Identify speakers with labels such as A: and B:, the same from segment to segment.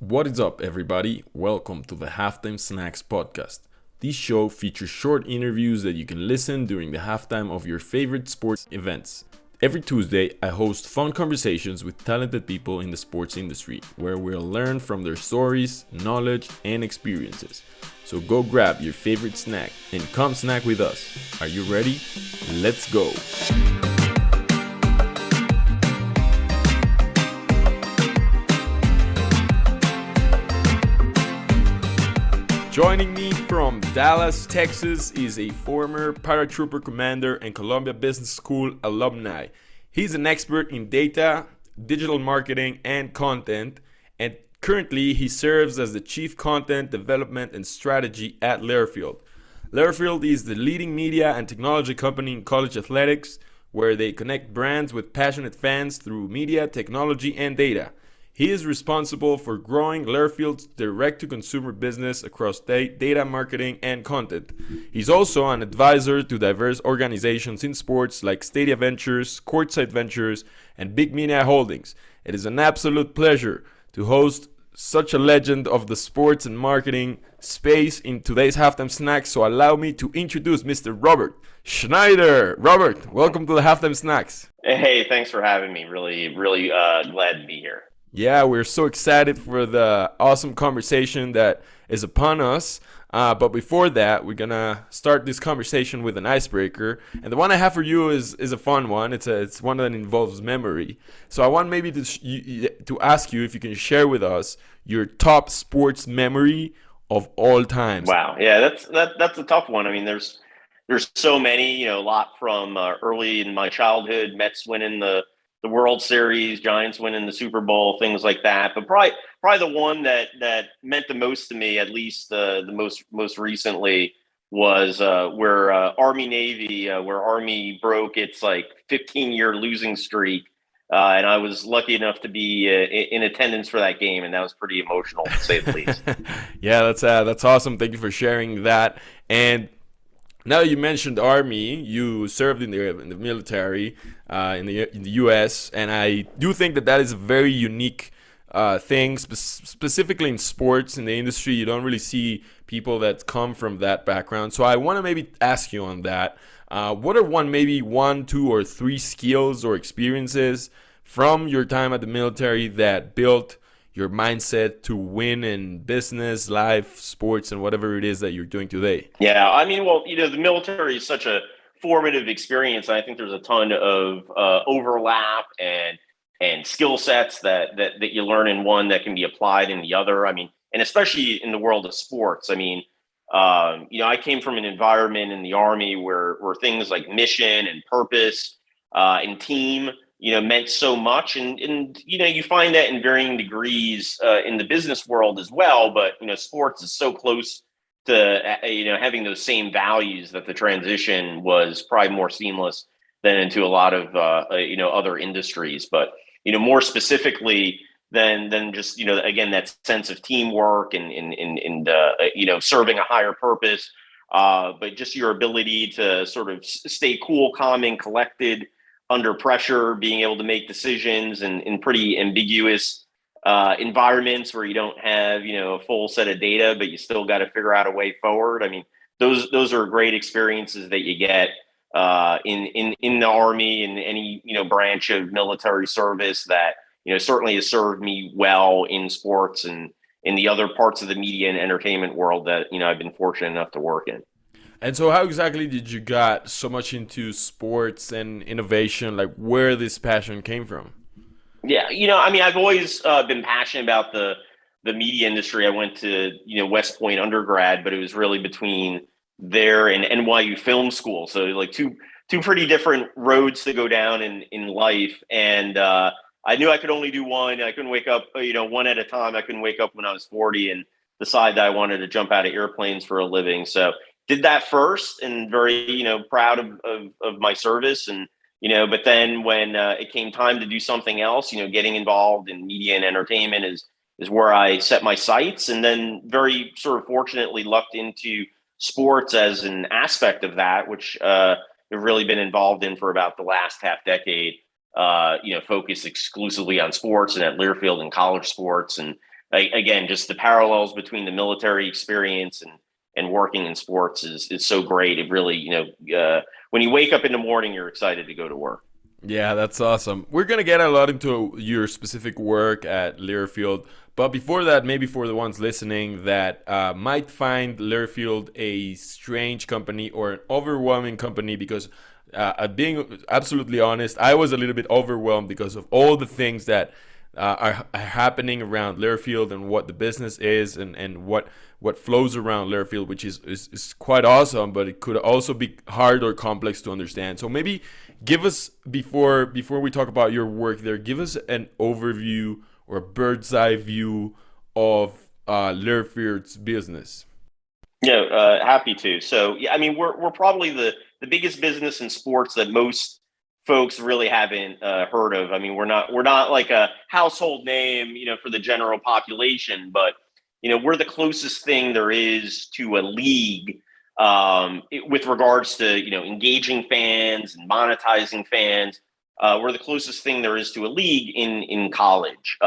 A: What is up, everybody? Welcome to the Halftime Snacks podcast. This show features short interviews that you can listen during the halftime of your favorite sports events. Every Tuesday, I host fun conversations with talented people in the sports industry, where we'll learn from their stories, knowledge, and experiences. So go grab your favorite snack and come snack with us. Are you ready? Let's go! Joining me from Dallas, Texas is a former paratrooper commander and Columbia Business School alumni. He's an expert in data, digital marketing, and content, and currently he serves as the Chief Content Development and Strategy at Learfield. Learfield is the leading media and technology company in college athletics, where they connect brands with passionate fans through media, technology, and data. He is responsible for growing Learfield's direct-to-consumer business across data marketing and content. He's also an advisor to diverse organizations in sports like Stadia Ventures, Courtside Ventures, and Big Media Holdings. It is an absolute pleasure to host such a legend of the sports and marketing space in today's Halftime Snacks, so allow me to introduce Mr. Robert Schneider. Robert, welcome to the Halftime Snacks.
B: Hey, thanks for having me. Really glad to be here.
A: Yeah, we're so excited for the awesome conversation that is upon us. But before that, we're gonna start this conversation with an icebreaker, and the one I have for you is a fun one. It's one that involves memory. So I want maybe to ask you if you can share with us your top sports memory of all times.
B: Wow, yeah, that's a tough one. I mean, there's so many. A lot from early in my childhood, Mets winning the World Series, Giants winning the Super Bowl, things like that. But probably the one that meant the most to me, at least the most recently, was where Army Navy, where Army broke its 15-year losing streak, and I was lucky enough to be in attendance for that game, and that was pretty emotional, to say the least.
A: Yeah, that's awesome. Thank you for sharing that. And now you mentioned Army, you served in the military in the U.S., and I do think that is a very unique thing, specifically in sports, in the industry. You don't really see people that come from that background. So I want to maybe ask you on that. What are maybe one, two, or three skills or experiences from your time at the military that built your mindset to win in business, life, sports, and whatever it is that you're doing today?
B: Yeah, I mean, well, the military is such a formative experience. I think there's a ton of overlap and skill sets that you learn in one that can be applied in the other. I mean, and especially in the world of sports. I mean, I came from an environment in the Army where things like mission and purpose and team meant so much. And you find that in varying degrees in the business world as well. But, sports is so close to, having those same values that the transition was probably more seamless than into a lot of, other industries. But, more specifically than just, again, that sense of teamwork and serving a higher purpose, but just your ability to sort of stay cool, calm, and collected under pressure, being able to make decisions in pretty ambiguous environments where you don't have, a full set of data, but you still got to figure out a way forward. I mean, those are great experiences that you get in the Army and any, branch of military service that, certainly has served me well in sports and in the other parts of the media and entertainment world that, I've been fortunate enough to work in.
A: And so how exactly did you got so much into sports and innovation, like where this passion came from?
B: Yeah, I mean, I've always been passionate about the media industry. I went to, West Point undergrad, but it was really between there and NYU Film School. So like two pretty different roads to go down in life. And I knew I could only do one. I couldn't wake up, one at a time. I couldn't wake up when I was 40 and decide that I wanted to jump out of airplanes for a living. So did that first, and very, proud of my service. And, but then when it came time to do something else, getting involved in media and entertainment is where I set my sights. And then very sort of fortunately lucked into sports as an aspect of that, which I've really been involved in for about the last half decade, focused exclusively on sports and at Learfield and college sports. And again, just the parallels between the military experience and working in sports is so great. It really, when you wake up in the morning, you're excited to go to work.
A: Yeah, that's awesome. We're gonna get a lot into your specific work at Learfield, but before that, maybe for the ones listening that might find Learfield a strange company or an overwhelming company, because being absolutely honest, I was a little bit overwhelmed because of all the things that are happening around Learfield and what the business is, and what flows around Learfield, which is quite awesome, but it could also be hard or complex to understand. So maybe give us, before we talk about your work there, give us an overview or a bird's eye view of Learfield's business.
B: Yeah, happy to. So yeah, I mean, we're probably the biggest business in sports that most folks really haven't heard of. I mean, we're not like a household name, for the general population, but we're the closest thing there is to a league, with regards to engaging fans and monetizing fans. We're the closest thing there is to a league in college.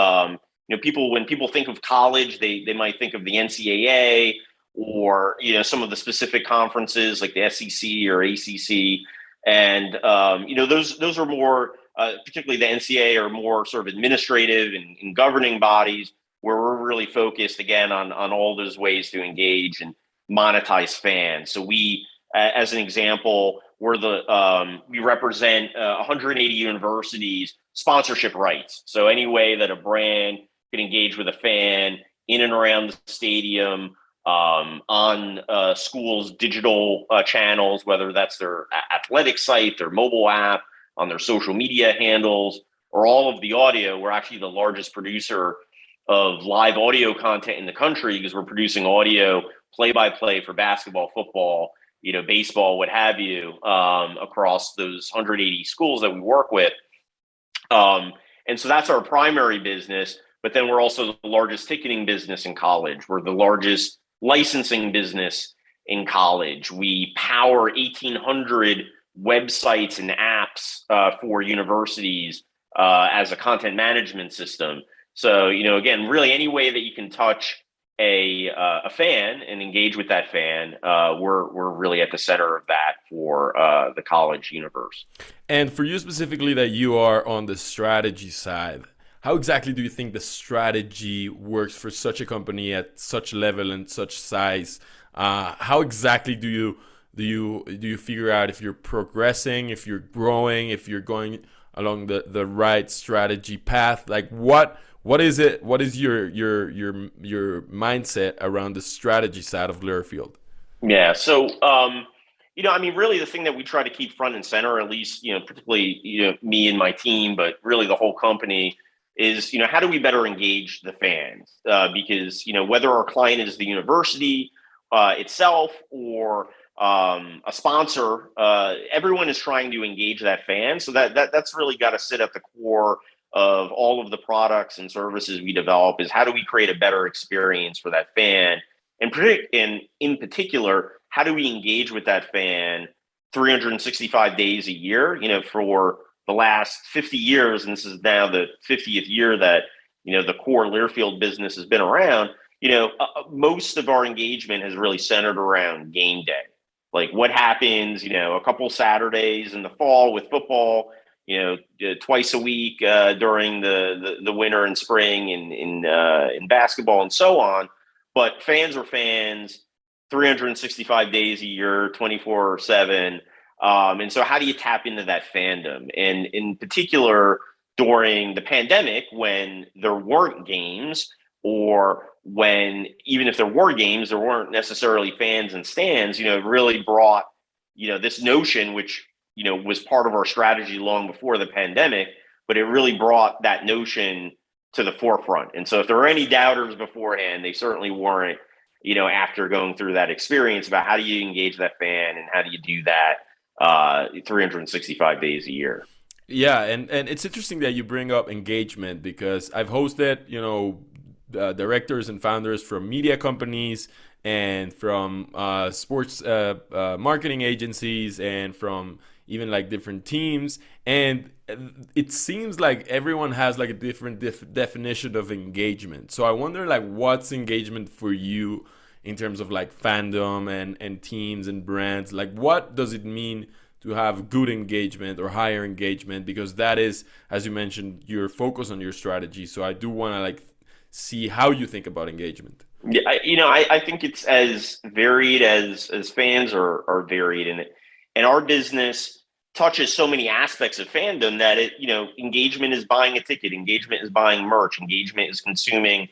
B: People, when people think of college, they might think of the NCAA, or some of the specific conferences like the SEC or ACC, and those are more, particularly the NCAA, are more sort of administrative and governing bodies, where we're really focused again on all those ways to engage and monetize fans. So we, as an example, we represent 180 universities sponsorship rights. So any way that a brand can engage with a fan in and around the stadium, on schools' digital channels, whether that's their athletic site, their mobile app, on their social media handles, or all of the audio. We're actually the largest producer of live audio content in the country, because we're producing audio play-by-play for basketball, football, baseball, what have you, across those 180 schools that we work with. And so that's our primary business. But then we're also the largest ticketing business in college. We're the largest licensing business in college. We power 1,800 websites and apps for universities as a content management system. So, again, really any way that you can touch a fan and engage with that fan, we're really at the center of that for the college universe.
A: And for you specifically, that you are on the strategy side, how exactly do you think the strategy works for such a company at such level and such size? How exactly do you figure out if you're progressing, if you're growing, if you're going along the right strategy path? Like what is it? What is your mindset around the strategy side of Learfield?
B: Yeah. So, I mean, really the thing that we try to keep front and center, at least, particularly, me and my team, but really the whole company, is, how do we better engage the fans? Because, whether our client is the university itself, or a sponsor, everyone is trying to engage that fan. So that's really got to sit at the core of all of the products and services we develop, is how do we create a better experience for that fan? And in particular, how do we engage with that fan 365 days a year, for the last 50 years, and this is now the 50th year that, the core Learfield business has been around. Most of our engagement has really centered around game day. Like what happens, a couple Saturdays in the fall with football, twice a week during the winter and spring in basketball and so on. But fans are fans 365 days a year, 24/7. And so how do you tap into that fandom? And in particular, during the pandemic, when there weren't games, or when, even if there were games, there weren't necessarily fans and stands, it really brought, this notion, which, was part of our strategy long before the pandemic, but it really brought that notion to the forefront. And so if there were any doubters beforehand, they certainly weren't, after going through that experience about how do you engage that fan and how do you do that 365 days a year.
A: Yeah, and it's interesting that you bring up engagement, because I've hosted, directors and founders from media companies, and from sports marketing agencies, and from even like different teams, and it seems like everyone has like a different definition of engagement. So I wonder like what's engagement for you in terms of like fandom and teams and brands. Like what does it mean to have good engagement or higher engagement? Because that is, as you mentioned, your focus on your strategy. So I do want to like see how you think about engagement.
B: Yeah, I think it's as varied as fans are varied, and our business touches so many aspects of fandom that engagement is buying a ticket, engagement is buying merch, engagement is consuming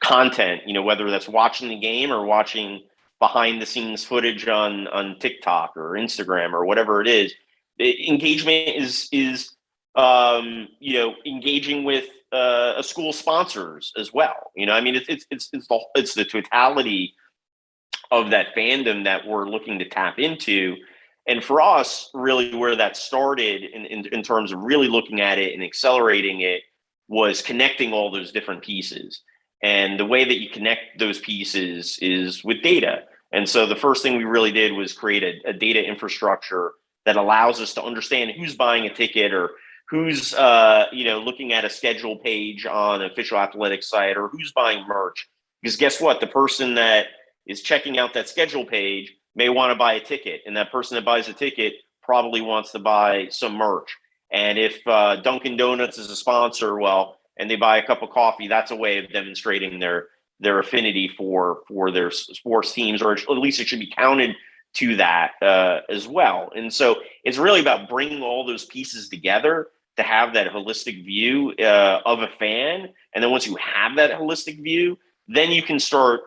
B: content, whether that's watching the game or watching behind the scenes footage on TikTok or Instagram or whatever it is. Engagement is engaging with a school sponsors as well. I mean, it's the totality of that fandom that we're looking to tap into. And for us, really where that started in terms of really looking at it and accelerating it was connecting all those different pieces. And the way that you connect those pieces is with data. And so the first thing we really did was create a data infrastructure that allows us to understand who's buying a ticket or who's looking at a schedule page on an official athletics site or who's buying merch. Because guess what? The person that is checking out that schedule page may want to buy a ticket, and that person that buys a ticket probably wants to buy some merch. And if Dunkin' Donuts is a sponsor, well, and they buy a cup of coffee, that's a way of demonstrating their affinity for their sports teams, or at least it should be counted to that as well. And so it's really about bringing all those pieces together to have that holistic view of a fan. And then once you have that holistic view, then you can start,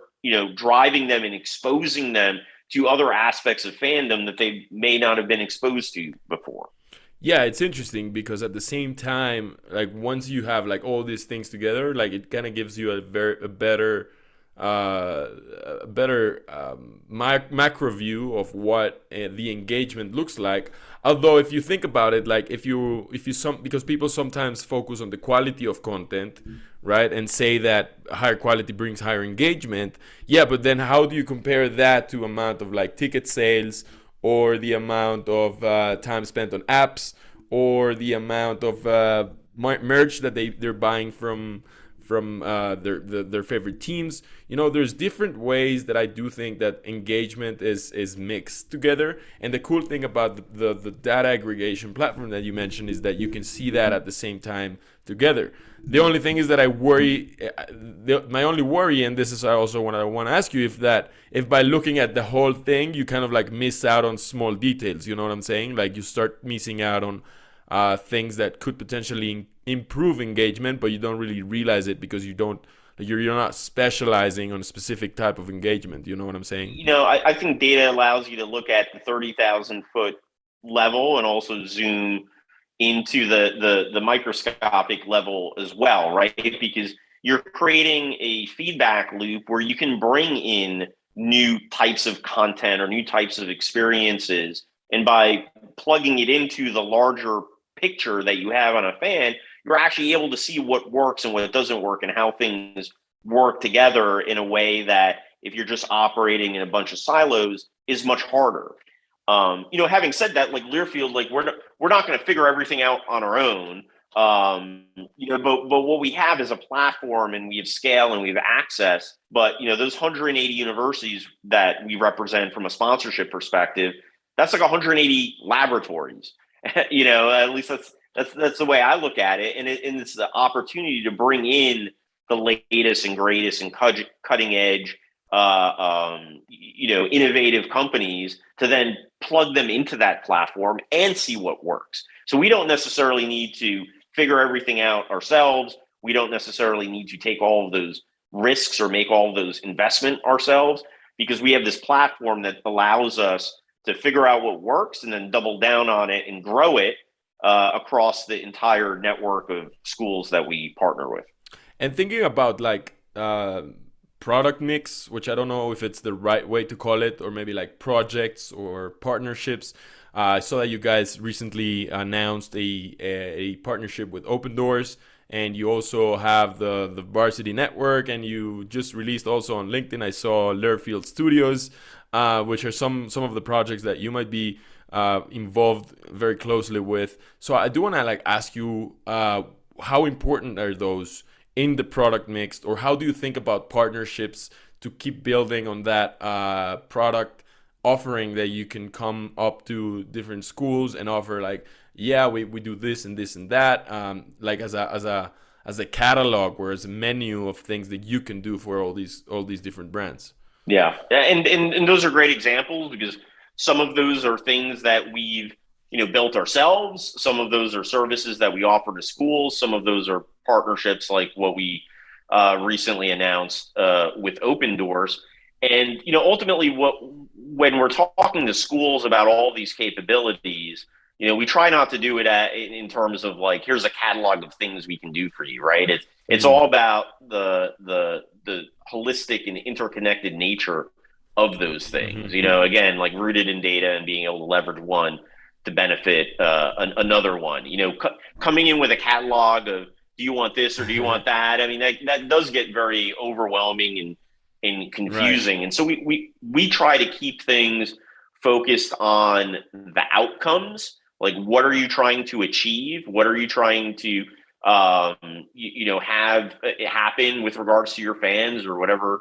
B: driving them and exposing them to other aspects of fandom that they may not have been exposed to before.
A: Yeah, it's interesting because at the same time, like once you have like all these things together, like it kind of gives you a better macro view of what the engagement looks like. Although if you think about it, like if you because people sometimes focus on the quality of content, right, and say that higher quality brings higher engagement. Yeah, but then how do you compare that to amount of like ticket sales, or the amount of time spent on apps, or the amount of merch that they're buying from their favorite teams? There's different ways that I do think that engagement is mixed together. And the cool thing about the data aggregation platform that you mentioned is that you can see that at the same time together. The only thing is that my only worry, and this is also what I want to ask you, if by looking at the whole thing, you kind of like miss out on small details, you know what I'm saying? Like you start missing out on things that could potentially improve engagement, but you don't really realize it because you're not specializing on a specific type of engagement. You know what I'm saying?
B: I think data allows you to look at the 30,000 foot level and also zoom into the microscopic level as well, right? Because you're creating a feedback loop where you can bring in new types of content or new types of experiences. And by plugging it into the larger picture that you have on a fan, you're actually able to see what works and what doesn't work and how things work together in a way that if you're just operating in a bunch of silos is much harder. Having said that, like Learfield, like we're not going to figure everything out on our own. But what we have is a platform, and we have scale and we have access. But those 180 universities that we represent from a sponsorship perspective, that's like 180 laboratories. At least that's the way I look at it, and it's the opportunity to bring in the latest and greatest and cutting edge, innovative companies to then plug them into that platform and see what works. So we don't necessarily need to figure everything out ourselves. We don't necessarily need to take all of those risks or make all of those investment ourselves, because we have this platform that allows us to figure out what works and then double down on it and grow it across the entire network of schools that we partner with.
A: And thinking about like product mix, which I don't know if it's the right way to call it, or maybe like projects or partnerships. I saw that you guys recently announced a partnership with Open Doors, and you also have the Varsity Network, and you just released also on LinkedIn, I saw Learfield Studios, which are some of the projects that you might be involved very closely with. So I do want to like ask you, how important are those in the product mix, or how do you think about partnerships to keep building on that product offering, that you can come up to different schools and offer like, yeah, we do this and this and that, like as a catalog or as a menu of things that you can do for all these different brands.
B: Yeah, and those are great examples because some of those are things that we've built ourselves. Some of those are services that we offer to schools. Some of those are partnerships like what we recently announced with Open Doors. And ultimately, when we're talking to schools about all these capabilities, we try not to do it in terms of like, here's a catalog of things we can do for you, right? It's
A: Mm-hmm.
B: all about the holistic and interconnected nature of those things.
A: Mm-hmm.
B: Again, like rooted in data and being able to leverage one to benefit another one. Coming in with a catalog of, do you want this or do you want that? I mean, that does get very overwhelming and
A: Right.
B: confusing. And so we try to keep things focused on the outcomes. Like, what are you trying to achieve? What are you trying to have it happen with regards to your fans or whatever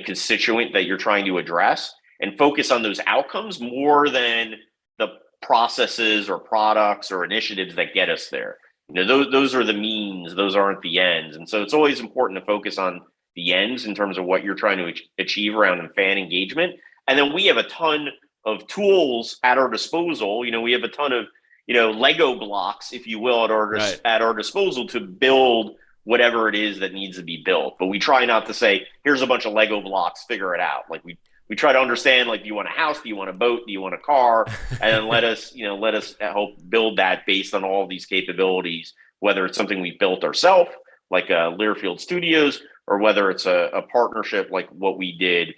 B: constituent that you're trying to address, and focus on those outcomes more than the processes or products or initiatives that get us there. Those are the means, those aren't the ends. And so it's always important to focus on the ends in terms of what you're trying to achieve around fan engagement. And then we have a ton of tools at our disposal. We have a ton of Lego blocks, if you will,
A: Right.
B: at our disposal to build whatever it is that needs to be built. But we try not to say, here's a bunch of Lego blocks, figure it out. Like we try to understand, like, do you want a house? Do you want a boat? Do you want a car? And then let us help build that based on all these capabilities, whether it's something we built ourselves, like Learfield Studios, or whether it's a partnership like what we did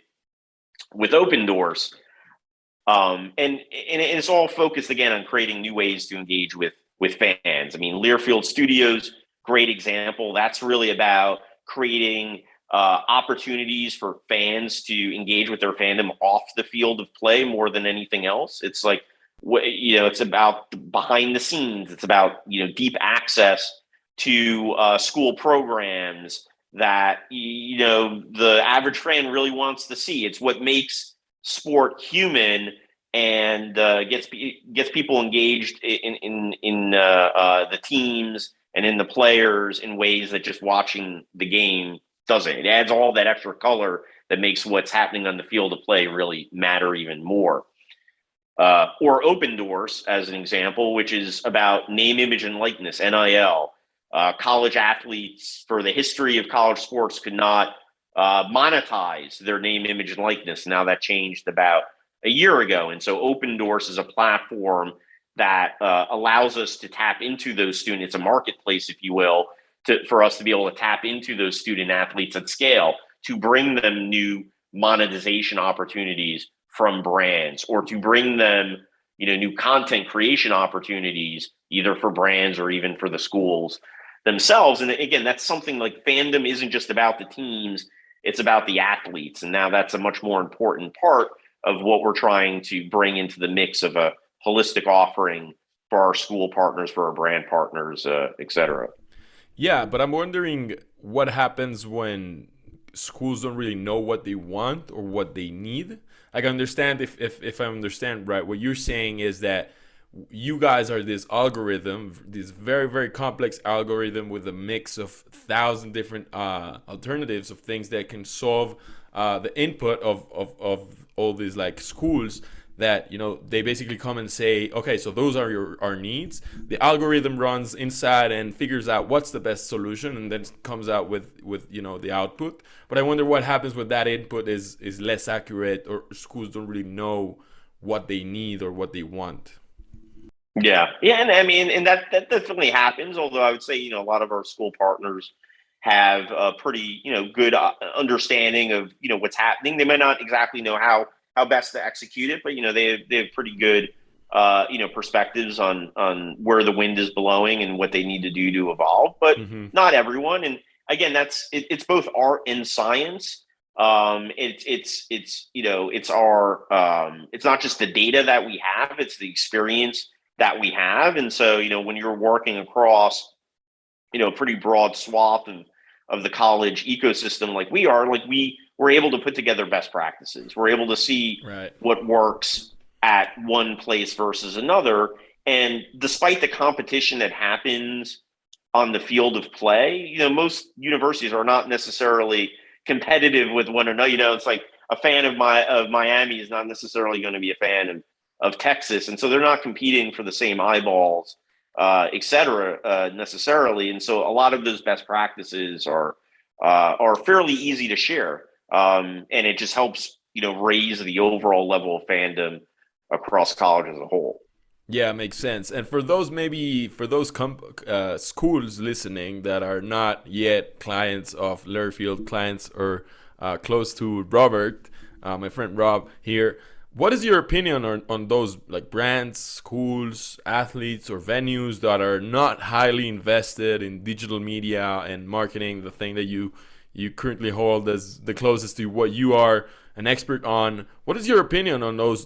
B: with Open Doors. And it's all focused again on creating new ways to engage with fans. I mean, Learfield Studios, great example. That's really about creating opportunities for fans to engage with their fandom off the field of play more than anything else. It's like, it's about behind the scenes. It's about deep access to school programs that the average fan really wants to see. It's what makes sport human and gets people engaged in the teams and in the players in ways that just watching the game doesn't. It adds all that extra color that makes what's happening on the field of play really matter even more. Or Open Doors, as an example, which is about name, image, and likeness, NIL. College athletes, for the history of college sports, could not monetize their name, image, and likeness. Now that changed about a year ago. And so Open Doors is a platform that allows us to tap into those students. It's a marketplace, if you will, for us to be able to tap into those student athletes at scale, to bring them new monetization opportunities from brands, or to bring them new content creation opportunities, either for brands or even for the schools themselves. And again, that's something like, fandom isn't just about the teams, it's about the athletes. And now that's a much more important part of what we're trying to bring into the mix of a holistic offering for our school partners, for our brand partners, et cetera.
A: Yeah, but I'm wondering what happens when schools don't really know what they want or what they need. Like, I understand, if I understand right, what you're saying is that you guys are this algorithm, this very, very complex algorithm with a mix of 1,000 different alternatives of things that can solve the input of all these like schools, that they basically come and say, okay, so those are our needs. The algorithm runs inside and figures out what's the best solution, and then comes out with the output. But I wonder what happens when that input is less accurate, or schools don't really know what they need or what they want.
B: Yeah, and I mean, and that definitely happens. Although I would say, a lot of our school partners have a pretty, good understanding of, what's happening. They might not exactly know how best to execute it, but they have pretty good, perspectives on where the wind is blowing and what they need to do to evolve. But
A: Mm-hmm.
B: not everyone. And again, it's both art and science. It's our it's not just the data that we have, it's the experience that we have. And so, when you're working across, a pretty broad swath of the college ecosystem like we are, like we're able to put together best practices. We're able to see
A: Right.
B: what works at one place versus another. And despite the competition that happens on the field of play, most universities are not necessarily competitive with one another. It's like a fan of Miami is not necessarily going to be a fan of Texas, and so they're not competing for the same eyeballs, et cetera, necessarily. And so a lot of those best practices are fairly easy to share, and it just helps raise the overall level of fandom across college as a whole.
A: Yeah, makes sense. And for those schools listening that are not yet clients of Learfield, clients or close to Robert, my friend Rob here, what is your opinion on those like brands, schools, athletes, or venues that are not highly invested in digital media and marketing, the thing that you currently hold as the closest to what you are an expert on? What is your opinion on those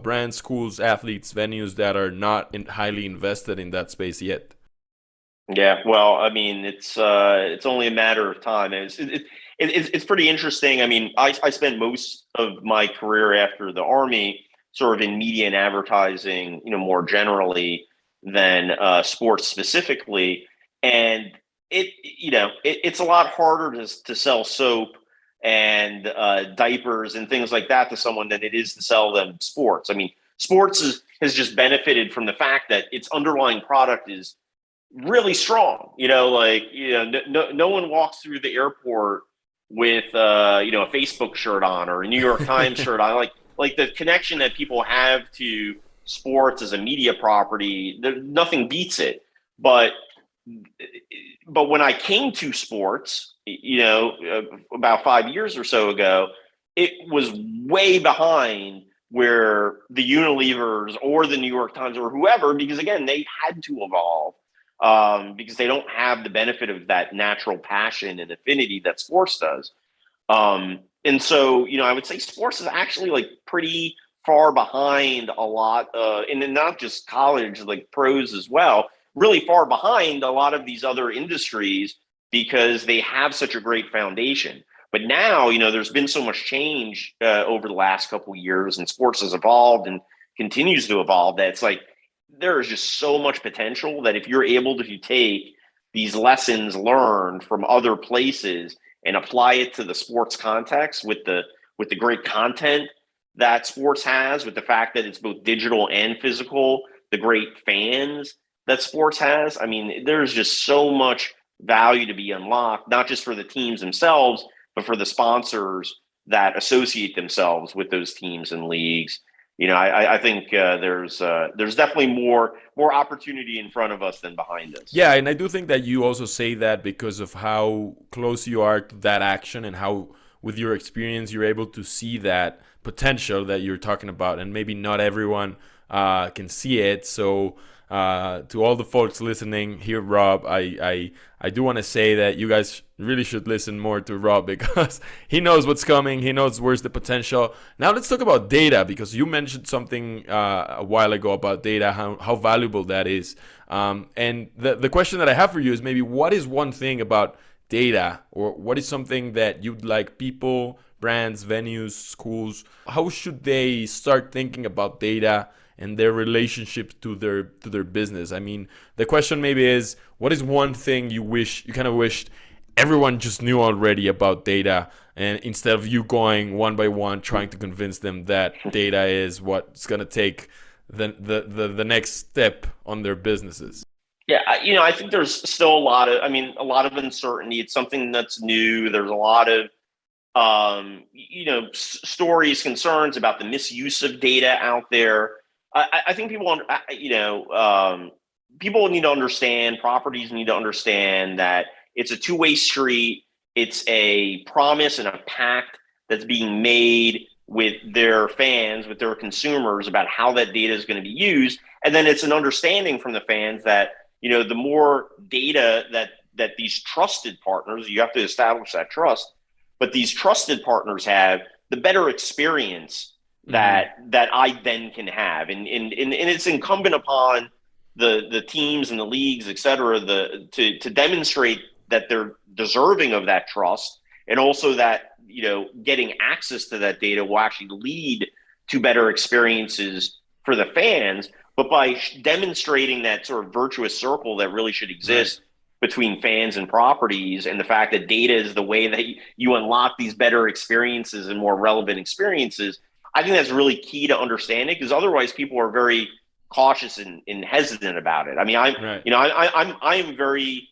A: brands, schools, athletes, venues that are not highly invested in that space yet?
B: Yeah, well, I mean, it's only a matter of time. And it's pretty interesting. I mean, I spent most of my career after the Army sort of in media and advertising, more generally than sports specifically. And it's a lot harder to sell soap and diapers and things like that to someone than it is to sell them sports. I mean, has just benefited from the fact that its underlying product is really strong. No one walks through the airport with a Facebook shirt on or a New York Times shirt on. Like the connection that people have to sports as a media property, nothing beats it. But when I came to sports, about 5 years or so ago, it was way behind where the Unilevers or the New York Times or whoever, because again, they had to evolve, because they don't have the benefit of that natural passion and affinity that sports does. And so, I would say sports is actually like pretty far behind a lot, and then not just college, like pros as well, really far behind a lot of these other industries because they have such a great foundation. But now, there's been so much change over the last couple of years, and sports has evolved and continues to evolve, that it's like there is just so much potential that if you're able to take these lessons learned from other places and apply it to the sports context with the great content that sports has, with the fact that it's both digital and physical, the great fans that sports has. I mean, there's just so much value to be unlocked, not just for the teams themselves, but for the sponsors that associate themselves with those teams and leagues. I think there's definitely more opportunity in front of us than behind us.
A: Yeah, and I do think that you also say that because of how close you are to that action and how, with your experience, you're able to see that potential that you're talking about, and maybe not everyone can see it. So to all the folks listening here, Rob, I do want to say that you guys really should listen more to Rob because he knows what's coming. He knows where's the potential. Now let's talk about data, because you mentioned something a while ago about data, how valuable that is. And the question that I have for you is maybe what is one thing about data, or what is something that you'd like people, brands, venues, schools, how should they start thinking about data and their relationship to their business? I mean, the question maybe is, what is one thing you kind of wished everyone just knew already about data, and instead of you going one by one trying to convince them that data is what's going to take the next step on their businesses?
B: Yeah, I think there's still a lot of uncertainty. It's something that's new. There's a lot of stories, concerns about the misuse of data out there. I think people need to understand, properties need to understand that it's a two-way street. It's a promise and a pact that's being made with their fans, with their consumers, about how that data is going to be used. And then it's an understanding from the fans that, the more data that these trusted partners, you have to establish that trust, but these trusted partners have, the better experience
A: Hmm.
B: that I then can have. And it's incumbent upon the teams and the leagues, et cetera, to demonstrate that they're deserving of that trust, and also that, getting access to that data will actually lead to better experiences for the fans. But by demonstrating that sort of virtuous circle that really should
A: Right.
B: exist between fans and properties, and the fact that data is the way that you unlock these better experiences and more relevant experiences, I think that's really key to understanding, because otherwise people are very cautious and hesitant about it. I mean,
A: Right.
B: I am very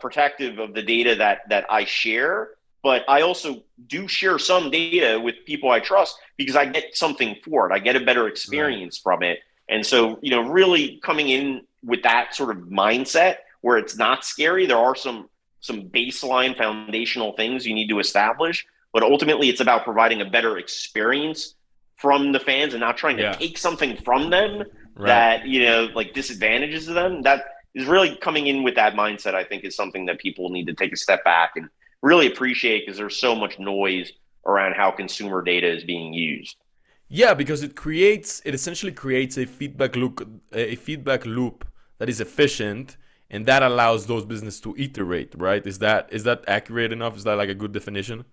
B: protective of the data that I share, but I also do share some data with people I trust because I get something for it. I get a better
A: Right.
B: experience from it. And so, really coming in with that sort of mindset where it's not scary, there are some baseline foundational things you need to establish, but ultimately it's about providing a better experience from the fans and not trying to
A: Yeah.
B: take something from them
A: Right.
B: that, like disadvantages them. That is really coming in with that mindset, I think, is something that people need to take a step back and really appreciate, because there's so much noise around how consumer data is being used.
A: Yeah, because it essentially creates a feedback loop that is efficient, and that allows those businesses to iterate, right? Is that accurate enough? Is that like a good definition?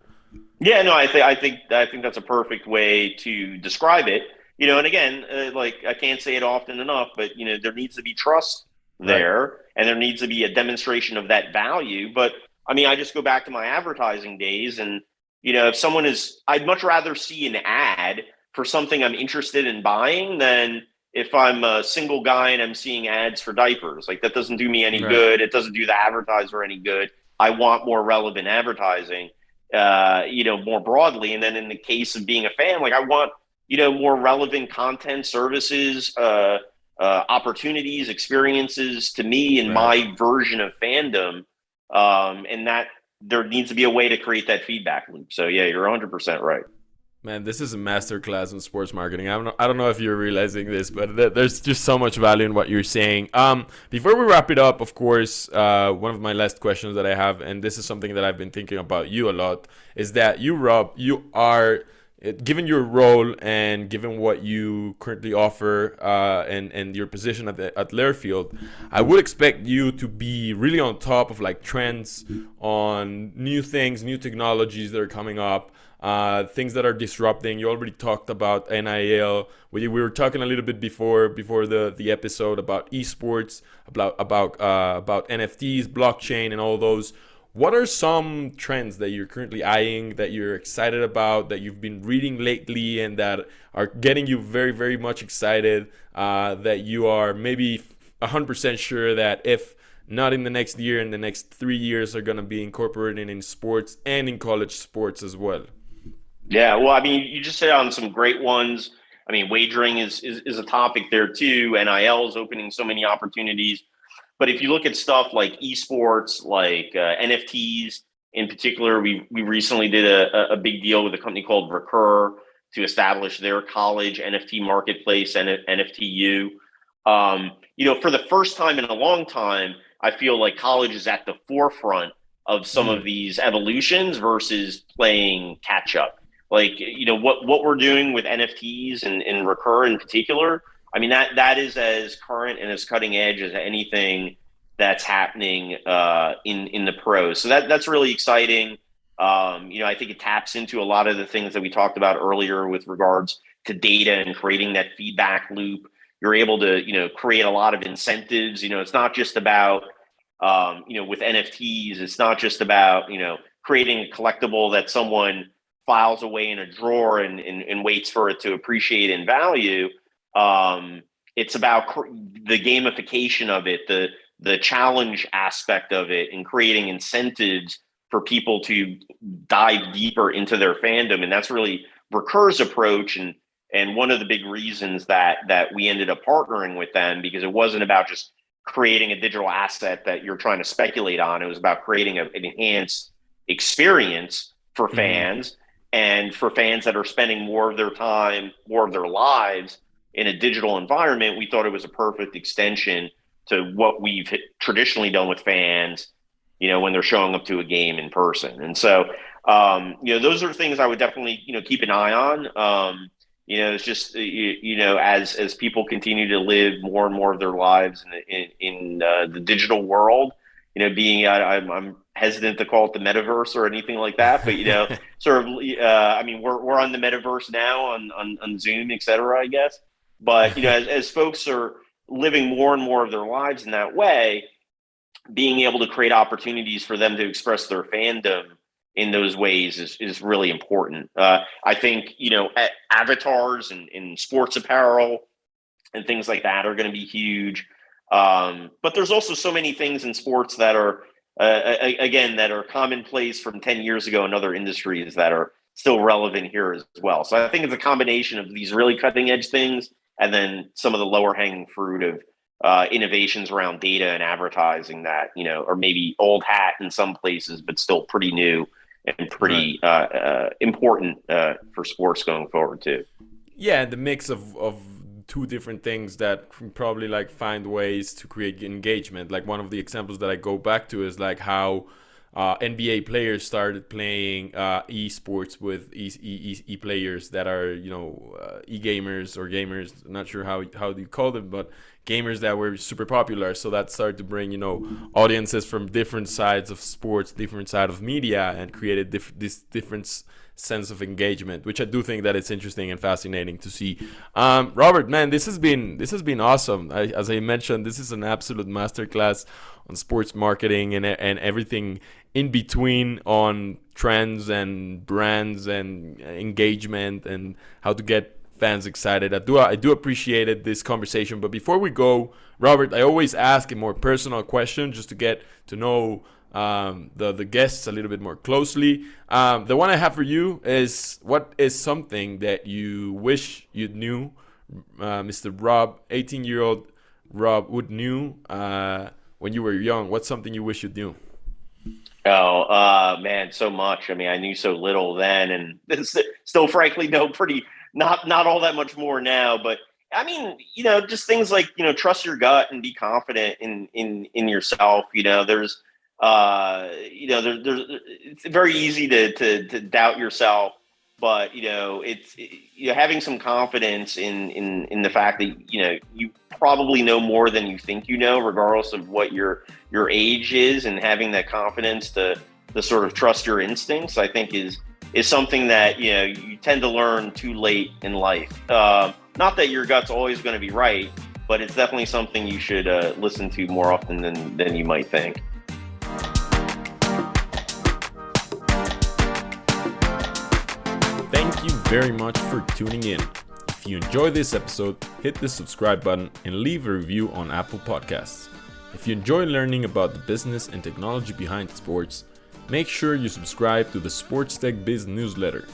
B: Yeah, no, I think that's a perfect way to describe it. And again, like I can't say it often enough, but there needs to be trust
A: Right.
B: there, and there needs to be a demonstration of that value. But I mean, I just go back to my advertising days, and if someone is, I'd much rather see an ad for something I'm interested in buying than if I'm a single guy and I'm seeing ads for diapers. Like that doesn't do me any
A: Right.
B: good. It doesn't do the advertiser any good. I want more relevant advertising, more broadly. And then in the case of being a fan, like I want, more relevant content, services, opportunities, experiences to me in
A: Right.
B: my version of fandom. And that there needs to be a way to create that feedback loop. So yeah, you're 100% right.
A: Man, this is a masterclass in sports marketing. I don't know if you're realizing this, but there's just so much value in what you're saying. Before we wrap it up, of course, one of my last questions that I have, and this is something that I've been thinking about you a lot, is that you, Rob, you are, given your role and given what you currently offer, and your position at Learfield, I would expect you to be really on top of like trends on new things, new technologies that are coming up, things that are disrupting. You already talked about NIL. We were talking a little bit before the episode about esports, about NFTs, blockchain, and all those. What are some trends that you're currently eyeing, that you're excited about, that you've been reading lately, and that are getting you very, very much excited? That you are maybe 100% sure that if not in the next year, in the next 3 years, are going to be incorporated in sports and in college sports as well.
B: Yeah, well, I mean, you just hit on some great ones. I mean, wagering is a topic there too. NIL is opening so many opportunities. But if you look at stuff like esports, like NFTs in particular, we recently did a big deal with a company called Recur to establish their college NFT marketplace and NFTU. For the first time in a long time, I feel like college is at the forefront of some of
A: Mm,
B: these evolutions versus playing catch up. Like what we're doing with NFTs and Recur in particular. I mean that is as current and as cutting edge as anything that's happening in the pros. So that's really exciting. I think it taps into a lot of the things that we talked about earlier with regards to data and creating that feedback loop. You're able to create a lot of incentives. It's not just about with NFTs. It's not just about creating a collectible that someone files away in a drawer and waits for it to appreciate in value. It's about the gamification of it, the challenge aspect of it, and creating incentives for people to dive deeper into their fandom. And that's really Recur's approach, and one of the big reasons that we ended up partnering with them, because it wasn't about just creating a digital asset that you're trying to speculate on. It was about creating an enhanced experience for
A: mm-hmm.
B: fans, and for fans that are spending more of their time, more of their lives in a digital environment. We thought it was a perfect extension to what we've traditionally done with fans, when they're showing up to a game in person. And so Those are things I would definitely, keep an eye on. It's just, as people continue to live more and more of their lives in the digital world, I'm hesitant to call it the metaverse or anything like that, but, sort of, we're on the metaverse now on Zoom, et cetera, I guess. But, as folks are living more and more of their lives in that way, being able to create opportunities for them to express their fandom in those ways is really important. I think, avatars and sports apparel and things like that are going to be huge. But there's also so many things in sports that are, again, that are commonplace from 10 years ago in other industries that are still relevant here as well. So I think it's a combination of these really cutting edge things and then some of the lower hanging fruit of innovations around data and advertising that, or maybe old hat in some places, but still pretty new and pretty important for sports going forward too.
A: Yeah, the mix of two different things that probably like find ways to create engagement. Like one of the examples that I go back to is like how NBA players started playing esports with e-players that are, e-gamers or gamers. I'm not sure how do you call them, but gamers that were super popular. So that started to bring, audiences from different sides of sports, different side of media, and created this different sense of engagement, which I do think that it's interesting and fascinating to see. Robert, man, this has been awesome. As I mentioned, this is an absolute masterclass on sports marketing and everything in between, on trends and brands and engagement and how to get fans excited. I do appreciate this conversation. But before we go, Robert, I always ask a more personal question just to get to know the guests a little bit more closely. The one I have for you is, what is something that you wish you knew, Mr. Rob, 18-year-old Rob Wood knew when you were young? What's something you wish you knew?
B: Oh, man, so much. I mean, I knew so little then, and still, frankly, know not all that much more now. But I mean, just things like, trust your gut and be confident in yourself. There's it's very easy to doubt yourself, but it's having some confidence in the fact that you probably know more than you think regardless of what your age is, and having that confidence to sort of trust your instincts, I think is something that you tend to learn too late in life. Not that your gut's always going to be right, but it's definitely something you should listen to more often than you might think.
A: Thank you very much for tuning in. If you enjoyed this episode, hit the subscribe button and leave a review on Apple Podcasts. If you enjoy learning about the business and technology behind sports, make sure you subscribe to the Sports Tech Biz newsletter.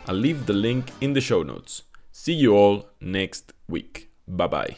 A: I'll leave the link in the show notes. See you all next week. Bye-bye.